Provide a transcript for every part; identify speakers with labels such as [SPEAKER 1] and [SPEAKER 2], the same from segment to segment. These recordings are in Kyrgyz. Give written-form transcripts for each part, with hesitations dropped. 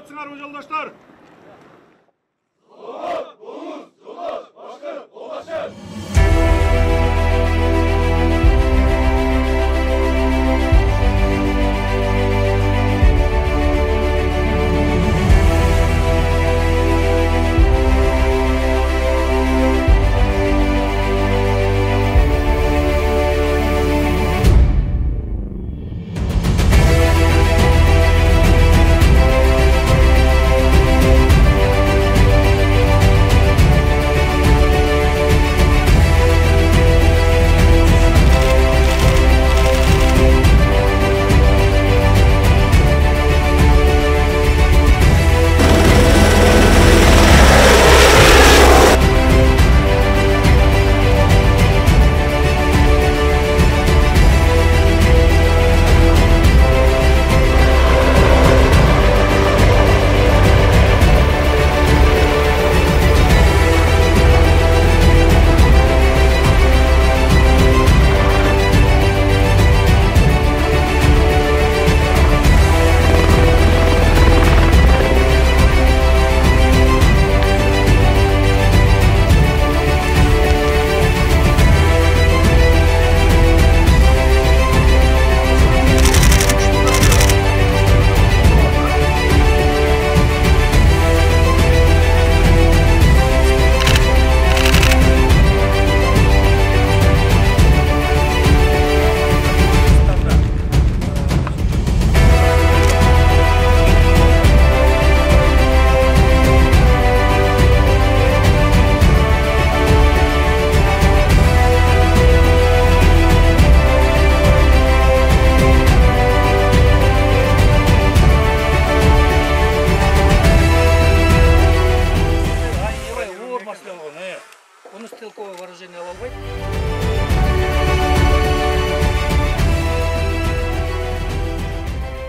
[SPEAKER 1] Саламатсыңарбы жолдоштор?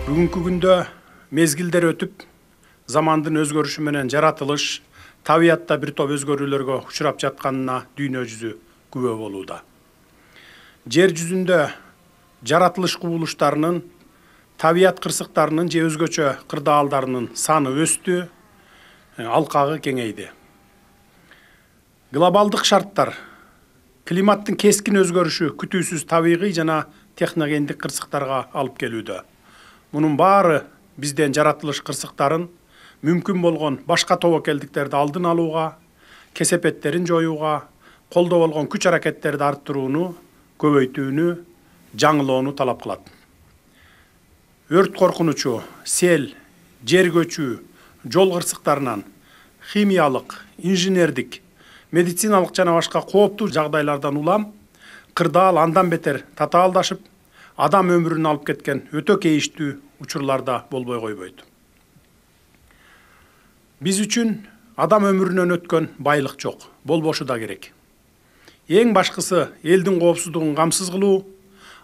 [SPEAKER 2] Бүгүнкү күндө мезгилдер өтүп, замандын өзгөрүшү менен жаратылыш, табиятта бир топ өзгөрүүлөргө учурап жатканына дүйнө жүзү күбө болууда. Жер жүзүндө жаратылыш кубулуштарынын, табият кырсыктарынын же өзгөчө кырдаалдарынын саны өстү, алкагы кеңейди. Глобалдык шарттар, климаттын кескин өзгөрүшү күтүүсүз табигый жана техногендик кырсыктарга алып келүүдө. Мунун баары бизден жаратылыш кырсыктарын, мүмкүн болгон башка тобокелдиктерди алдын алууга, кесепеттерин жоюуга, колдо болгон күч аракеттерди арттырууну, көбөйтүүнү, жаңылоону талап кылат. Өрт коркунучу, сел, жер көчүү, жол кырсыктарынан, химиялык, инженердик, медициналык жана башка кооптуу жагдайлардан улам, кырдаал андан бетер татаалдашып, адам өмүрүн алып кеткен өтө кейиштүү учурларда болбой койбойт. Биз үчүн адам өмүрүнөн өткөн байлык жок, болбошу да керек. Эң башкысы элдин коопсуздугун камсыз кылуу,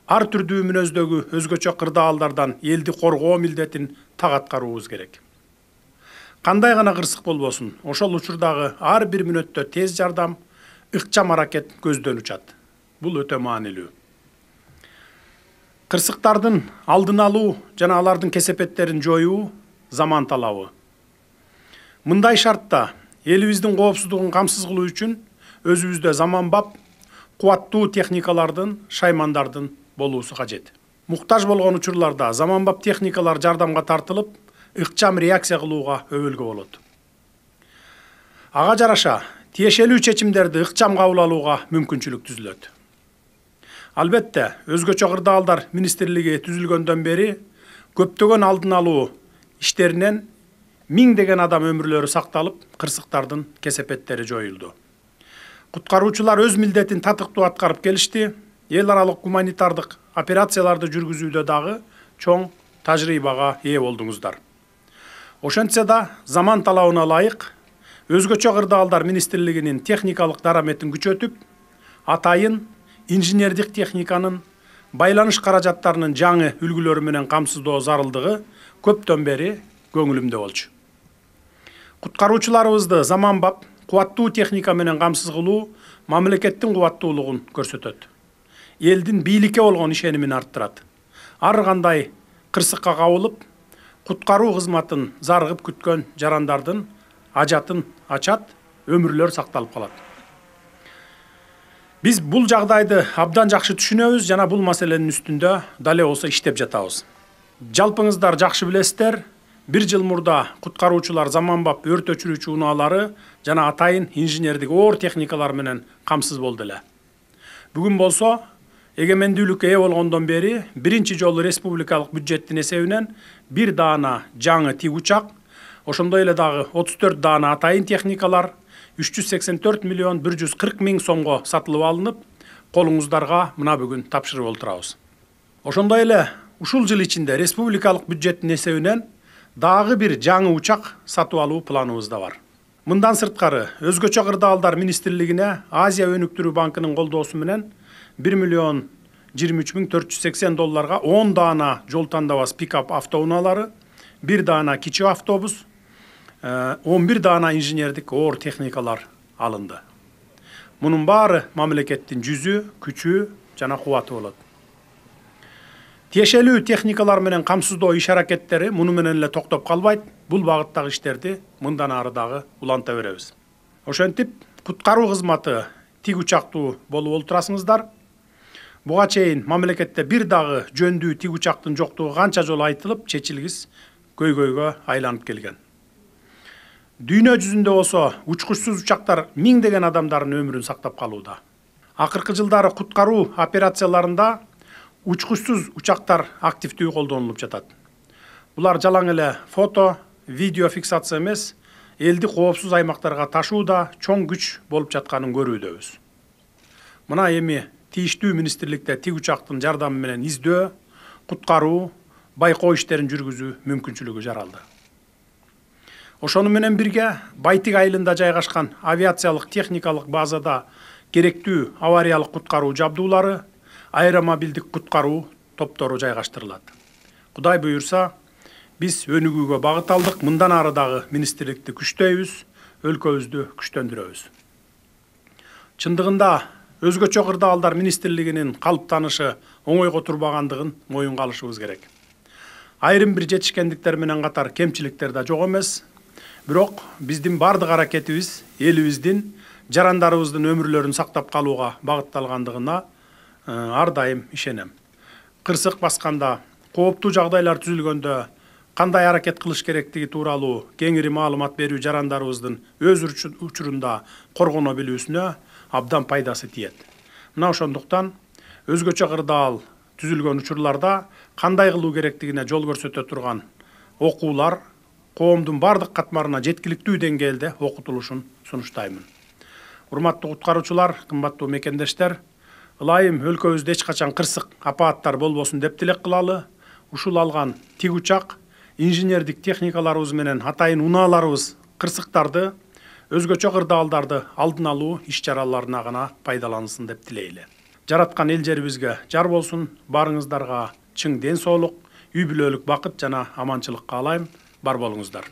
[SPEAKER 2] ар түрдүү мүнөздөгү өзгөчө кырдаалдардан элди коргоо милдетин так аткаруубуз керек. Кандай гана кырсык болбосун, ошол учурдагы ар бир мүнөттө тез жардам, ыкчам аракет көздөн учат. Бул өтө маанилүү. Кырсыктардын алдын алуу жана алардын кесепеттерин жоюу заман талабы. Мындай шартта элибиздин коопсуздугун камсыз кылуу үчүн өзүбүздө заманбап, кубаттуу техникалардын, шаймандардын болуусу кажет. Муктаж болгон учурларда заманбап техникалар жардамга тартылып, ыкчам реакция кылууга өбөлгө болот. Ага жараша тиешелүү чечимдерди ыкчам кабыл алууга мүмкүнчүлүк түзүлөт. Албетте, өзгөчө кырдаалдар министрлиги түзүлгөндөн бери көптөгөн алдын алуу иштеринен миңдеген адам өмүрлөрү сакталып, кырсыктардын кесепеттери жоюлду. Куткаруучулар өз милдетин татыктуу аткарып келишти, эл аралык гуманитардык операцияларды жүргүзүүдө дагы чоң тажрыйбага ээ болдуңуздар. Ошентсе да, заман талабына ылайык, өзгөчө кырдаалдар министрлигинин техникалык дараметин күчөтүп, атайын инженердик техниканын, байланыш каражаттарынын жаңы үлгүлөрү менен камсыздоо зарылдыгы көптөн бери көңүлүмдө болчу. Куткаруучуларыбызды заманбап, кубаттуу техника менен камсыз кылуу мамлекеттин кубаттуулугун көрсөтөт. Элдин бийликке болгон ишенимин арттырат. Ар кандай кырсыкка кабылып, куткаруу кызматын зарыгып күткөн жарандардын ажатын ачат, өмүрлөр сакталып калат. Биз бул жагдайды абдан жакшы түшүнөбүз жана бул маселенин үстүндө дале болсо иштеп жатабыз. Жалпыңыздар жакшы билесиздер, бир жыл мурда куткаруучулар заманбап өрт өчүрүүчү унаалары жана атайын инженердик оор техникалар менен камсыз болду эле. Бүгүн болсо эгемендүүлүккө ээ болгондон бери биринчи жолу республикалык бюджеттин эсебинен бир даана жаңы тик учак, ошондой эле дагы 34 даана атайын техникалар 384 миллион 140 миң сомго сатылып алынып, колуңуздарга мына бүгүн тапшырып отурабыз. Ошондой эле ушул жыл ичинде республикалык бюджеттин эсебинен дагы бир жаңы учак сатып алуу планыбызда бар. Мындан сырткары өзгөчө кырдаалдар министрлигине Азия өнүктүрүү банкынын колдоосу менен 1 миллион 23 миң 480 долларга 10 даана жол тандабас пикап автоунаалары, 1 даана кичи автобус, 11 даана инженердик оор техникалар алынды. Мунун баары мамлекеттин жүзү, күчү жана кубаты болот. Тиешелүү техникалар менен камсыздоо иш аракеттери муну менен эле токтоп калбайт. Бул багыттагы иштерди мындан ары дагы уланта беребиз. Ошентип, куткаруу кызматы тик учактуу болуп олтурасыңыздар. Буга чейин мамлекетте бир дагы жөндүү тик учактын жоктугу канча жолу айтылып, чечилгис көйгөйгө айланып келген. Дүйнө жүзүндө болсо учкучсуз учактар миңдеген адамдардын өмүрүн сактап калууда. Акыркы жылдары куткаруу операцияларында учкучсуз учактар активдүү колдонулуп жатат. Булар жалаң эле фото, видео фиксация эмес, элди коопсуз аймактарга ташууда чоң күч болуп жатканын көрүүдөбүз. Мына эми тийиштүү министрликте тик учактын жардамы менен издөө, куткаруу, байкоо иштерин жүргүзүү мүмкүнчүлүгү жаралды. Ошону менен бирге Байтик айылында жайгашкан авиациялык техникалык базада керектүү авариялык куткаруу жабдуулары, аэромобилдик куткаруу топтору жайгаштырылат. Кудай буйурса, биз өнүгүүгө багыт алдык, мындан ары дагы министрликти күчтөйбүз, өлкөбүздү күчтөндүрөбүз. Чындыгында өзгөчө кырдаалдар министрлигинин калыптанышы оңойго турбагандыгын моюнга алышыбыз керек. Айрым бир жетишкендиктер менен катар кемчиликтер да жок эмес. Бирок биздин бардык аракетибиз элибиздин, жарандарыбыздын өмүрлөрүн сактап калууга багытталгандыгына ар дайым ишенем. Кырсык басканда, кооптуу жагдайлар түзүлгөндө кандай аракет кылыш керектиги тууралуу кеңири маалымат берүү жарандарыбыздын өз учурунда коргоно билүүсүнө абдан пайдасы тиет. Мына ошондуктан өзгөчө кырдаал түзүлгөн учурларда кандай кылуу керектигине жол көрсөтө турган окуулар коомдун бардык катмарына жеткиликтүү деңгээлде окутулушун сунуштаймын. Урматтуу куткаруучулар, кымбаттуу мекендештер, ылайым өлкөбүздө эч качан кырсык апааттар болбосун деп тилек кылалы. Ушул алган тик учак, инженердик техникаларыбыз менен атайын унааларыбыз кырсыктарды, өзгөчө кырдаалдарды алдын алуу иш чараларына гана пайдалансын деп тилейли. Жараткан эл жерибизге жар болсун, барыңыздарга чың ден соолук, үй бүлөлүк бакыт жана аманчылык каалайм. Бар болуңуздар.